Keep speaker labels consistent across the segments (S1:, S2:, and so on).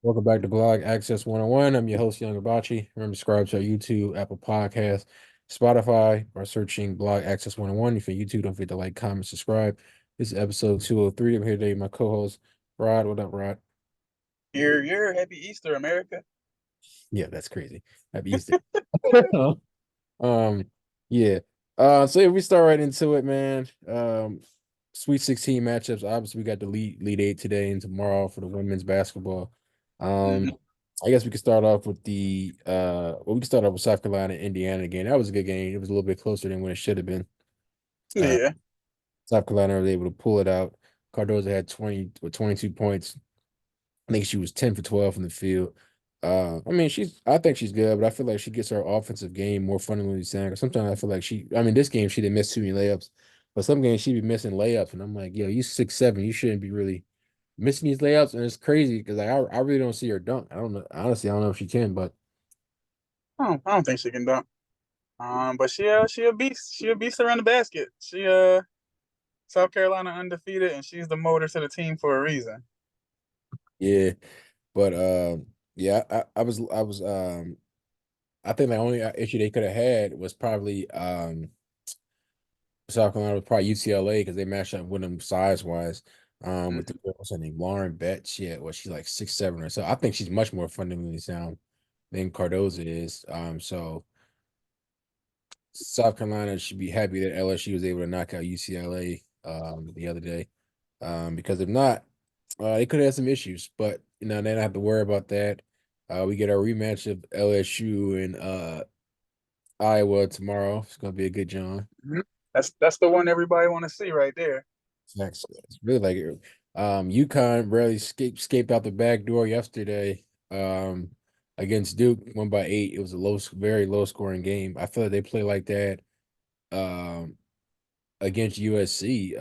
S1: Welcome back to Blog Access 101. I'm your host, Young Abachi. Remember, subscribe to our YouTube, Apple Podcasts, Spotify, by searching Blog Access 101. If you're YouTube, don't forget to like, comment, subscribe. This is episode 203. I'm here today with my co-host, Rod. What up, Rod?
S2: You're Happy Easter, America.
S1: Yeah, that's crazy. Happy Easter. Um, yeah. So yeah, we start right into it, man. Sweet 16 matchups. Obviously, we got the lead eight today and tomorrow for the women's basketball. Um,
S2: Mhm.
S1: I guess we could start off with we can start off with South Carolina, Indiana game. That was a good game. It was a little bit closer than what it should have been. Uh,
S2: Yeah.
S1: South Carolina was able to pull it out. Cardoza had 20 or 22 points. I think she was 10 for 12 from the field. I mean, I think she's good, but I feel like she gets her offensive game more fundamentally sound. Sometimes I feel like this game she didn't miss too many layups, but some games she'd be missing layups, and I'm like, yo, you 6'7", you shouldn't be really missing these layups, and it's crazy because I really don't see her dunk. I don't know, honestly, I don't know if she can, but
S2: I don't think she can dunk. But she a beast. She a beast around the basket. She South Carolina undefeated, and she's the motor to the team for a reason.
S1: yeah, but yeah, I think the only issue they could have had was probably South Carolina was probably UCLA because they matched up with them size wise. With the
S2: Mhm.
S1: what's her name, Lauren Betts. Yeah, she's like 6'7" or so. I think she's much more fundamentally sound than Cardoza is. So South Carolina should be happy that LSU was able to knock out UCLA the other day. Because if not, they could have had some issues. But they don't have to worry about that. We get our rematch of LSU and Iowa tomorrow. It's gonna be a good John.
S2: Mhm. That's the one everybody want to see right there.
S1: It's really like it. UConn barely escaped out the back door yesterday. Against Duke, won by 8. It was a very low scoring game. I feel like they play like that. Um, against USC.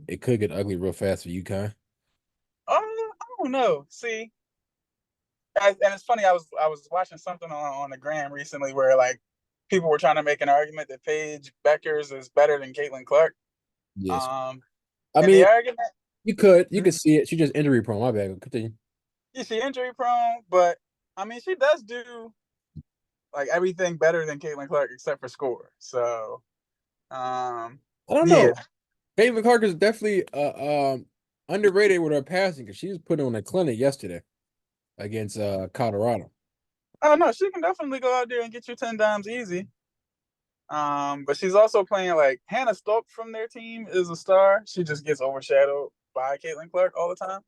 S1: It could get ugly real fast for UConn.
S2: I don't know. See, and it's funny. I was watching something on the gram recently where like people were trying to make an argument that Paige Beckers is better than Caitlin Clark.
S1: Yes,
S2: Um,
S1: I
S2: and the
S1: mean
S2: argument,
S1: you could
S2: Mhm.
S1: see it. She just injury prone. My bad. Continue.
S2: Yeah, she injury prone, but I mean she does do like everything better than Caitlin Clark except for score. So
S1: I don't know.
S2: yeah.
S1: Caitlin Clark is definitely underrated with her passing because she was putting on a clinic yesterday against Colorado.
S2: Oh no, she can definitely go out there and get you 10 dimes easy. But she's also playing like Hannah Stokes from their team is a star. She just gets overshadowed by Caitlin Clark all the time.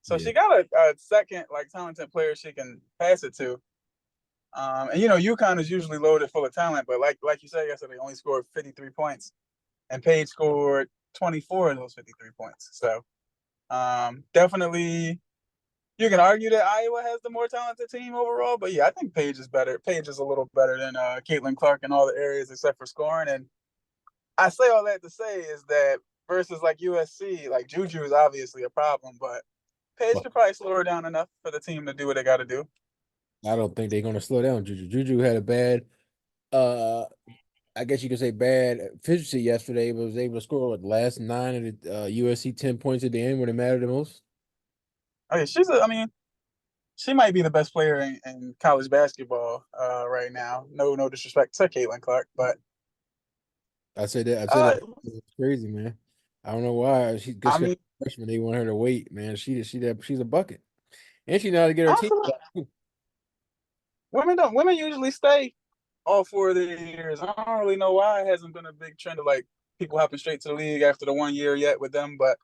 S2: So
S1: Yeah.
S2: she got a second like talented player she can pass it to. And UConn is usually loaded full of talent, but like you said yesterday, only scored 53 points, and Paige scored 24 of those 53 points. So definitely you can argue that Iowa has the more talented team overall, but yeah, I think Paige is better. Paige is a little better than Caitlin Clark in all the areas except for scoring. And I say all that to say is that versus like USC, like Juju is obviously a problem, but Paige
S1: Well,
S2: could probably slow her down enough for the team to do what they got to do.
S1: I don't think they're gonna slow down. Juju had a bad uh I guess you could say bad efficiency yesterday, but was able to score the last 9 of the USC 10 points at the end when it mattered the most.
S2: Okay, I mean, she might be the best player in college basketball right now. No disrespect to Caitlin Clark, but
S1: I said that
S2: uh,
S1: it's crazy, man. I don't know why. She
S2: I
S1: because she's
S2: mean,
S1: a freshman, they want her to wait, man. She's a bucket. And she know how to get her team.
S2: honestly, women usually stay all 4 of their years. I don't really know why it hasn't been a big trend of like people hopping straight to the league after the 1 year yet with them, but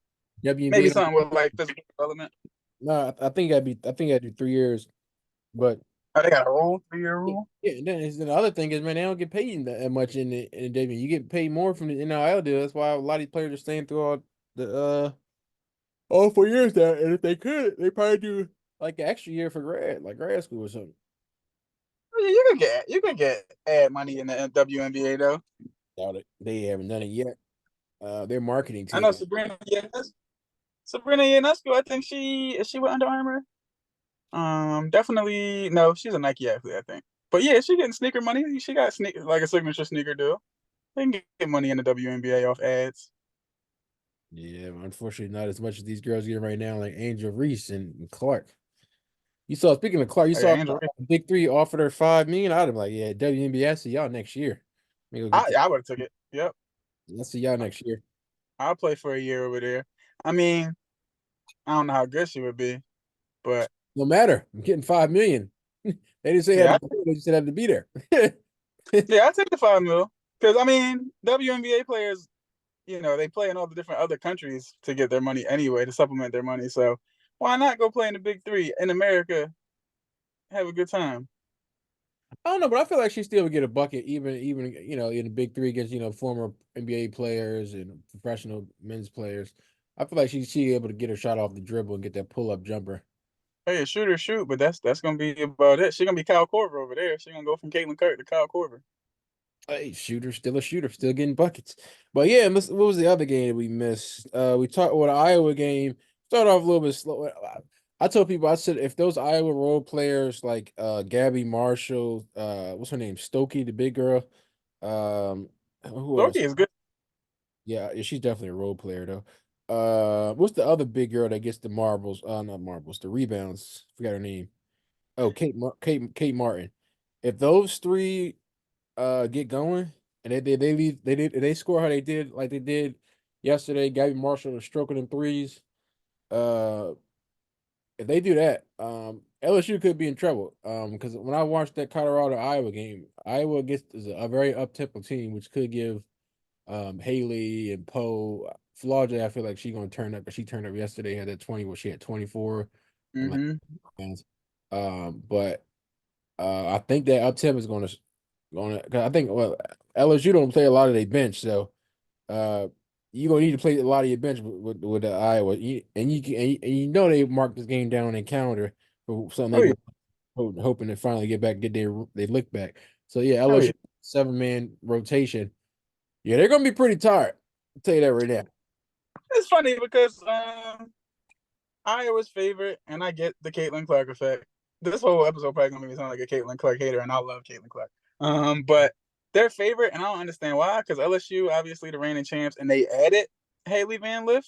S2: maybe
S1: WNBA.
S2: something with like physical development.
S1: No, I think I do 3 years, but
S2: Oh, they got a rule, 3 year
S1: yeah,
S2: rule.
S1: yeah. And then the other thing is, man, they don't get paid that much in the WNBA. You get paid more from the NIL deal. That's why a lot of these players are staying through all 4 years now. And if they could, they probably do like an extra year for grad school or something.
S2: Yeah, you can get ad money in the WNBA though.
S1: Doubt it. They haven't done it yet. Their marketing
S2: I know
S1: team.
S2: Sabrina Ionescu. I think she with Under Armour. Definitely no, she's a Nike athlete. I think, but yeah, she getting sneaker money. She got like a signature sneaker deal. They can get money in the WNBA off ads.
S1: Yeah, unfortunately, not as much as these girls get right now, like Angel Reese and Clark. You saw, speaking of Clark, you
S2: Oh, yeah,
S1: saw
S2: Angel Reese.
S1: the Big Three offered her 5 million. I'd be like, yeah, WNBA, I see y'all next year. Let me go get
S2: I would have took it. Yep.
S1: I see y'all next year.
S2: I'll play for a year over there. I mean, I don't know how good she would be, but
S1: No matter. I'm getting 5 million. They didn't say I had
S2: yeah,
S1: to play, they just said I had to be there.
S2: yeah, I take the 5 mil because I mean, WNBA players, they play in all the different other countries to get their money anyway to supplement their money. So why not go play in the Big Three in America? Have a good time.
S1: I don't know, but I feel like she still would get a bucket, even in the big three against former NBA players and professional men's players. I feel like she able to get her shot off the dribble and get that pull up jumper.
S2: Hey, shoot or shoot, but that's gonna be about it. She's gonna be Kyle Korver over there. She's gonna go from Caitlin Kirk to Kyle Korver.
S1: Hey, shooter, still a shooter, still getting buckets. But yeah, what was the other game that we missed? We talked with the Iowa game. Started off a little bit slow. I told people, I said if those Iowa role players like Gabby Marshall, what's her name, Stokey, the big girl, who
S2: Loki
S1: else?
S2: is good.
S1: Yeah, she's definitely a role player though. What's the other big girl that gets the marbles? Not marbles, the rebounds. Forgot her name. Oh, Kate Martin. If those three get going and they score how they did like they did yesterday, Gabby Marshall is stroking them threes. Uh, if they do that, LSU could be in trouble. Because when I watched that Colorado Iowa game, Iowa gets is a very up tempo team, which could give Haley and Poe. Flauja, I feel like she's gonna turn up, but she turned up yesterday. Had that 20, well, she had 24 and like
S2: Mm-hmm.
S1: pounds. But I think that up tempo is gonna. Cause I think well LSU don't play a lot of their bench, so uh you're gonna need to play a lot of your bench with the Iowa. And you know they marked this game down on their calendar for something
S2: Oh
S1: they
S2: yeah.
S1: go hoping to finally get back, get their look back. So yeah,
S2: Oh yeah.
S1: LSU 7-man rotation. Yeah, they're gonna be pretty tired. I'll tell you that right now.
S2: It's funny because Iowa's favorite, and I get the Caitlin Clark effect. This whole episode probably gonna make me sound like a Caitlin Clark hater, and I love Caitlin Clark. But their favorite, and I don't understand why, because LSU obviously the reigning champs, and they added Haley Van Lith,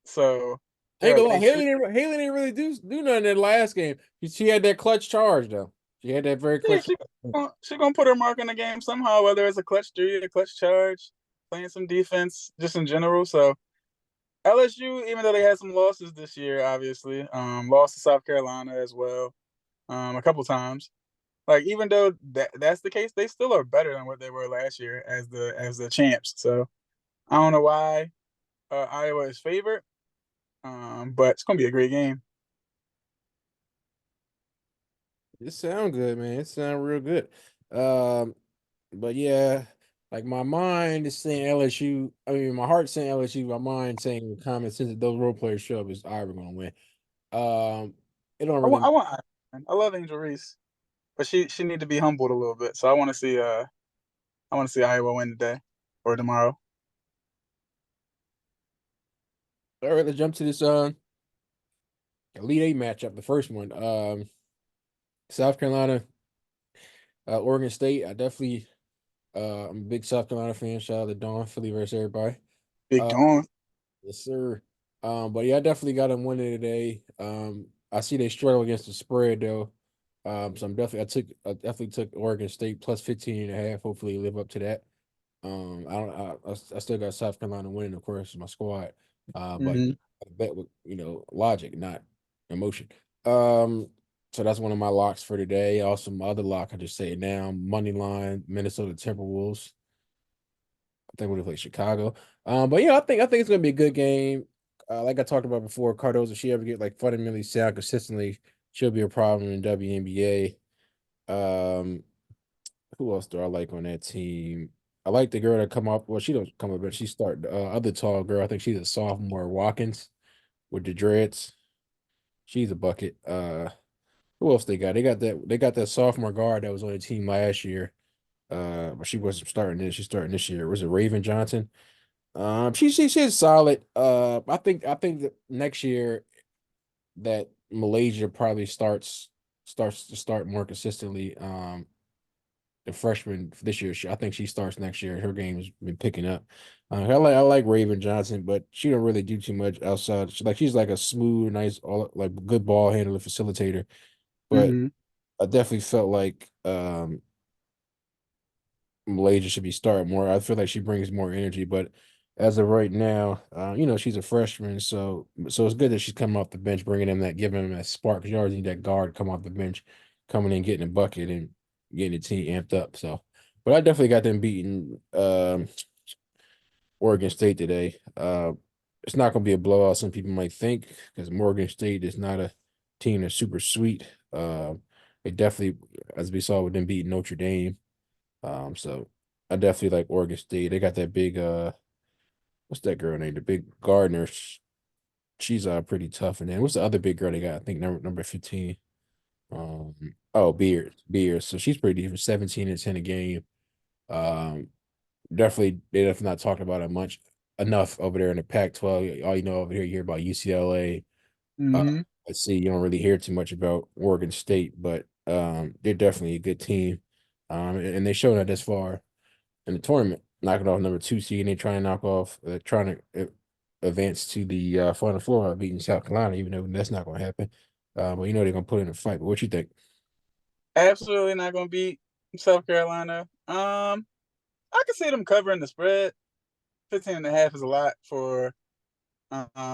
S2: so
S1: I ain't
S2: they're
S1: gonna lie,
S2: they should.
S1: Haley didn't really do nothing in that last game. She had that clutch charge though. She had that very
S2: Yeah,
S1: clutch.
S2: she gonna put her mark on the game somehow, whether it's a clutch three, a clutch charge, playing some defense, just in general. So LSU, even though they had some losses this year, obviously, lost to South Carolina as well, a couple times. Like even though that's the case, they still are better than what they were last year as the champs. So I don't know why Iowa is favored, but it's gonna be a great game.
S1: It sound good, man. It sound real good. Um, but yeah, like my mind is saying LSU. I mean, my heart's saying LSU. My mind saying the common sense that those role players show up is Iowa gonna win. Um, it don't
S2: I want
S1: really.
S2: I want Iowa. I love Angel Reese, but she need to be humbled a little bit. So I want to see Iowa win today or tomorrow.
S1: All right, let's jump to this Elite Eight matchup. The first one, South Carolina, Oregon State. I'm a big South Carolina fan. Shout out to Dawn, Philly versus everybody.
S2: Big
S1: Uh,
S2: Dawn.
S1: yes, sir. But yeah, I definitely got them winning today. I see they struggle against the spread though. So I definitely took Oregon State plus 15 and a half. Hopefully live up to that. I don't I still got South Carolina winning, of course, my squad. But
S2: Mm-hmm.
S1: I bet with logic, not emotion. Um, so that's one of my locks for today. Also, my other lock, I just say it now, money line, Minnesota Timberwolves. I think we're gonna play Chicago. But yeah, I think it's gonna be a good game. Like I talked about before, Cardozo, if she ever get like fundamentally sound consistently, she'll be a problem in WNBA. Who else do I like on that team? I like the girl that come up. Well, she don't come up, but she start other tall girl. I think she's a sophomore, Watkins with the dreads. She's a bucket. Who else they got? They got that sophomore guard that was on the team last year. But she wasn't starting this. She's starting this year. Was it Raven Johnson? She's solid. I think that next year that Malaysia probably starts to start more consistently. The freshman this year, I think she starts next year. Her game's been picking up. I like Raven Johnson, but she don't really do too much outside. She's like a smooth, nice, all like good ball handler, facilitator. but
S2: Hmm.
S1: I definitely felt like Malaysia should be starting more. I feel like she brings more energy, but as of right now, she's a freshman, so it's good that she's coming off the bench, bringing him that, giving him that spark. 'Cause you always need that guard come off the bench, coming in, getting a bucket, and getting the team amped up. So, but I definitely got them beating Oregon State today. It's not going to be a blowout. Some people might think because Morgan State is not a team that's super sweet. They definitely, as we saw with them beating Notre Dame. So I definitely like Oregon State. They got that big what's that girl name? The big Gardner. She's pretty tough. And then what's the other big girl they got? I think number 15. Um oh Beard. So she's pretty decent, 17 and 10 a game. Um definitely they definitely not talking about it much enough over there in the Pac-12. All you know over here, you hear about UCLA. Uh
S2: Hmm.
S1: let's see, you don't really hear too much about Oregon State, but they're definitely a good team. And they showed that this far in the tournament, knocking off number 2 seed, and they trying to knock off, trying to advance to the Final Four, beating South Carolina, even though that's not going to happen. But they're going to put in a fight. But what you think?
S2: Absolutely not going to beat South Carolina. I can see them covering the spread. 15.5 is a lot for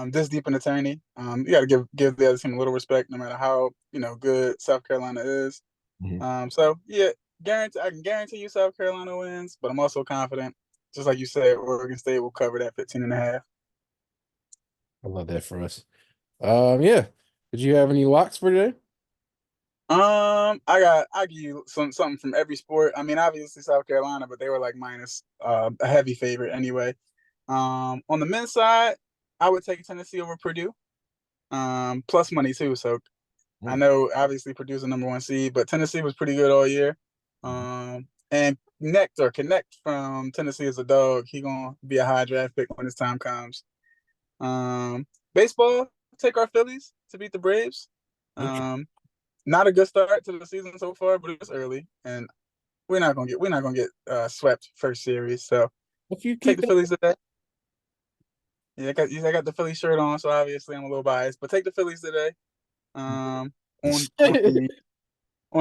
S2: this deep in the tourney. You got to give the other team a little respect, no matter how good South Carolina is.
S1: Mhm.
S2: So yeah, I can guarantee you South Carolina wins, but I'm also confident, just like you said, Oregon State will cover that 15.5.
S1: I love that for us. Yeah. Did you have any locks for today?
S2: I give you something from every sport. I mean, obviously South Carolina, but they were like minus a heavy favorite anyway. On the men's side, I would take Tennessee over Purdue. Plus money too. So I
S1: Mm,
S2: know obviously Purdue's the number one seed, but Tennessee was pretty good all year.
S1: mhm.
S2: And Connect from Tennessee is a dog. He gonna be a high draft pick when his time comes. Baseball, take our Phillies to beat the Braves.
S1: Interesting.
S2: Not a good start to the season so far, but it's early, and we're not gonna get swept first series. So
S1: If you
S2: take
S1: keep
S2: the
S1: that.
S2: Phillies today. Yeah, I got the Phillies shirt on, so obviously I'm a little biased, but take the Phillies today. Um, on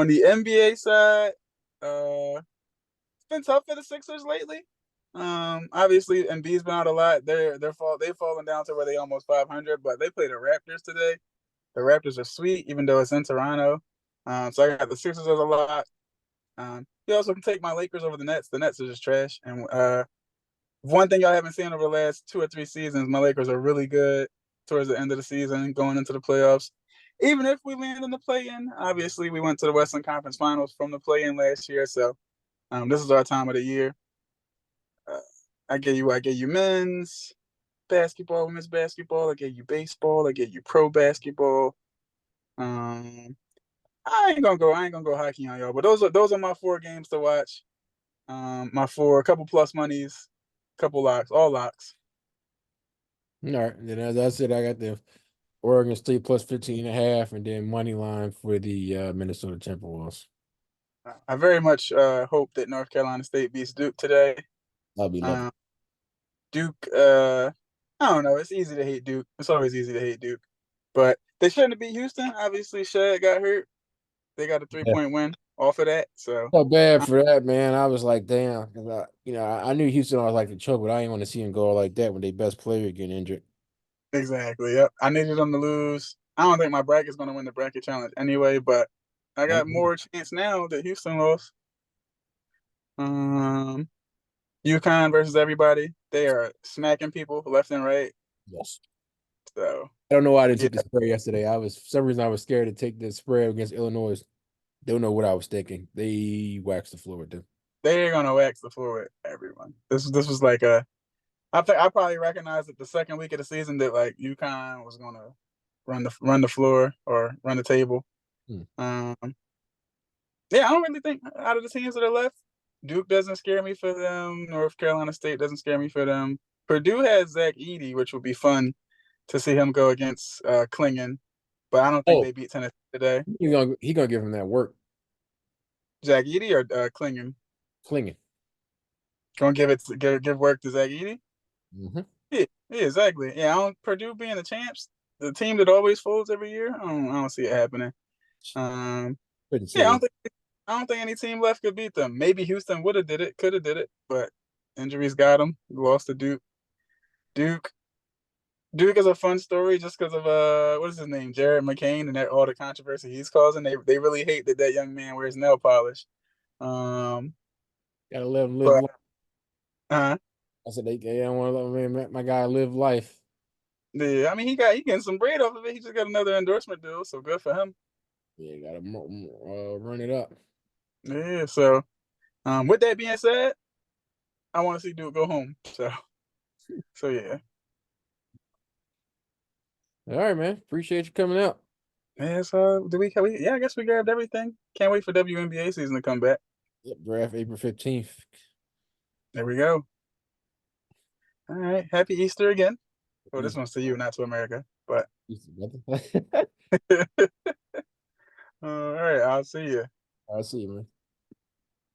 S2: the NBA side, it's been tough for the Sixers lately. Obviously Embiid's been out a lot. They've fallen down to where they almost 500, but they play the Raptors today. The Raptors are sweet, even though it's in Toronto. So I got the Sixers as a lot. You also can take my Lakers over the Nets. The Nets are just trash. And one thing y'all haven't seen over the last 2 or 3 seasons, my Lakers are really good towards the end of the season, going into the playoffs. Even if we land in the play-in, obviously we went to the Western Conference Finals from the play-in last year, so this is our time of the year. Uh, I gave you men's basketball, women's basketball. I gave you baseball. I gave you pro basketball. Um, I ain't gonna go hockey on y'all, but those are my 4 games to watch. My four, a couple plus monies, couple locks, all locks.
S1: All right. Then as I said, I got the Oregon State plus 15 and a half, and then money line for the Minnesota Timberwolves.
S2: I very much hope that North Carolina State beats Duke today.
S1: That'll be lovely.
S2: Um, Duke, I don't know. It's easy to hate Duke. It's always easy to hate Duke, but they shouldn't have beat Houston. Obviously, Shad got hurt. They got a three
S1: Yeah.
S2: point win off of that. So
S1: So bad
S2: uh,
S1: for that, man. I was like, damn, 'cause I knew Houston always like to choke, but I didn't want to see him go like that when their best player get injured.
S2: exactly. Yep. I needed them to lose. I don't think my bracket's going to win the bracket challenge anyway, but I got more chance now that Houston lost. Um, UConn versus everybody. They are smacking people left and right.
S1: Yes.
S2: So
S1: I don't know why I didn't
S2: yeah,
S1: take the spread yesterday. For some reason I was scared to take the spread against Illinois. Don't know what I was thinking. They waxed the floor with them.
S2: they're gonna wax the floor with everyone. This was like a. I think I probably recognized it the second week of the season that like UConn was gonna run the floor or run the table.
S1: Hmm.
S2: Um, yeah, I don't really think out of the teams that are left, Duke doesn't scare me for them. North Carolina State doesn't scare me for them. Purdue has Zach Edey, which would be fun to see him go against Klingon, but I don't think
S1: Oh,
S2: they beat Tennessee today.
S1: he gonna give him that work.
S2: Zach Edey or Klingon
S1: Clinging.
S2: gonna give work to Zach Edey?
S1: Hmm.
S2: Yeah, exactly. Yeah, Purdue being the champs, the team that always folds every year. I don't see it happening. Um,
S1: Couldn't
S2: yeah,
S1: see it.
S2: I don't think any team left could beat them. Maybe Houston would have did it, could have did it, but injuries got them. Lost to Duke. Duke Duke is a fun story just because of what is his name, Jared McCain, and that all the controversy he's causing. They really hate that that young man wears nail polish.
S1: Gotta let him live
S2: But
S1: life.
S2: uh,
S1: I said they don't want to let my guy live life.
S2: yeah, I mean he getting some bread off of it. He just got another endorsement deal, so good for him.
S1: Yeah, gotta run it up.
S2: Yeah. So with that being said, I want to see Duke go home. So yeah.
S1: All right, man. Appreciate you coming out.
S2: Yeah, so yeah, I guess we grabbed everything. Can't wait for WNBA season to come back.
S1: Yep, draft April 15th.
S2: There we go. All right. Happy Easter again. Well, this
S1: Easy,
S2: one's to you, not to America. But
S1: easy, brother.
S2: all right, I'll see you.
S1: I'll see you, man.